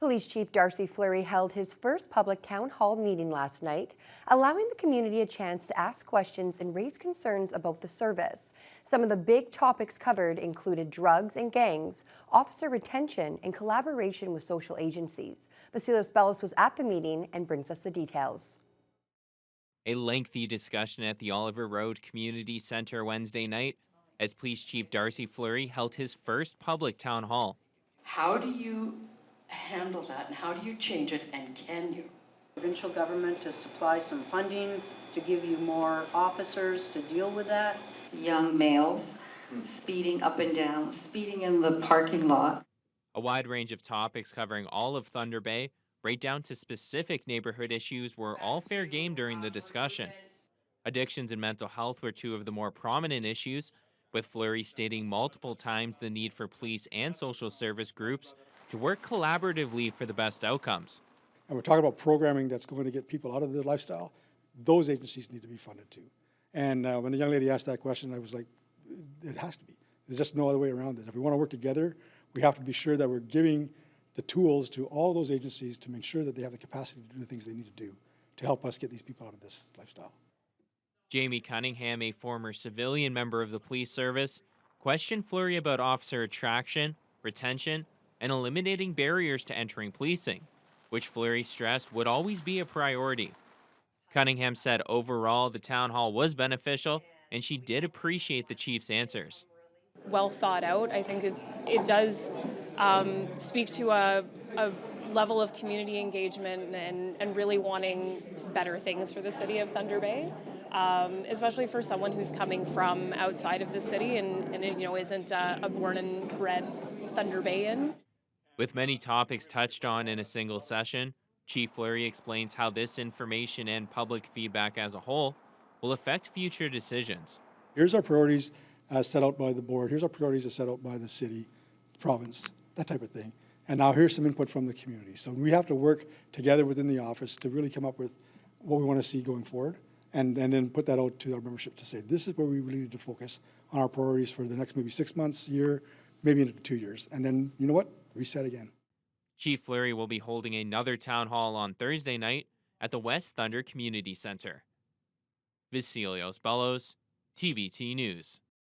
Police Chief Darcy Fleury held his first public town hall meeting last night, allowing the community a chance to ask questions and raise concerns about the service. Some of the big topics covered included drugs and gangs, officer retention, and collaboration with social agencies. Vasilis Bellos was at the meeting and brings us the details. A lengthy discussion at the Oliver Road Community Center Wednesday night as Police Chief Darcy Fleury held his first public town hall. How do you handle that, and how do you change it, and can you? Provincial government to supply some funding to give you more officers to deal with that. Young males speeding up and down, speeding in the parking lot. A wide range of topics covering all of Thunder Bay, right down to specific neighborhood issues, were all fair game during the discussion. Addictions and mental health were two of the more prominent issues, with Fleury stating multiple times the need for police and social service groups to work collaboratively for the best outcomes. And we're talking about programming that's going to get people out of their lifestyle. Those agencies need to be funded too. And when the young lady asked that question, I was like, it has to be. There's just no other way around it. If we want to work together, we have to be sure that we're giving the tools to all those agencies to make sure that they have the capacity to do the things they need to do to help us get these people out of this lifestyle. Jamie Cunningham, a former civilian member of the police service, questioned Fleury about officer attraction, retention, and eliminating barriers to entering policing, which Fleury stressed would always be a priority. Cunningham said overall the town hall was beneficial, and she did appreciate the chief's answers. Well thought out. I think it does speak to a level of community engagement and really wanting better things for the city of Thunder Bay, especially for someone who's coming from outside of the city and isn't a born and bred Thunder Bayan. With many topics touched on in a single session, Chief Fleury explains how this information and public feedback as a whole will affect future decisions. Here's our priorities as set out by the board. Here's our priorities as set out by the city, province, that type of thing. And now here's some input from the community. So we have to work together within the office to really come up with what we want to see going forward and then put that out to our membership to say, this is where we really need to focus on our priorities for the next maybe 6 months, year, maybe into 2 years. And then, you know what? Reset again. Chief Fleury will be holding another town hall on Thursday night at the West Thunder Community Center. Vasilis Bellos, TBT News.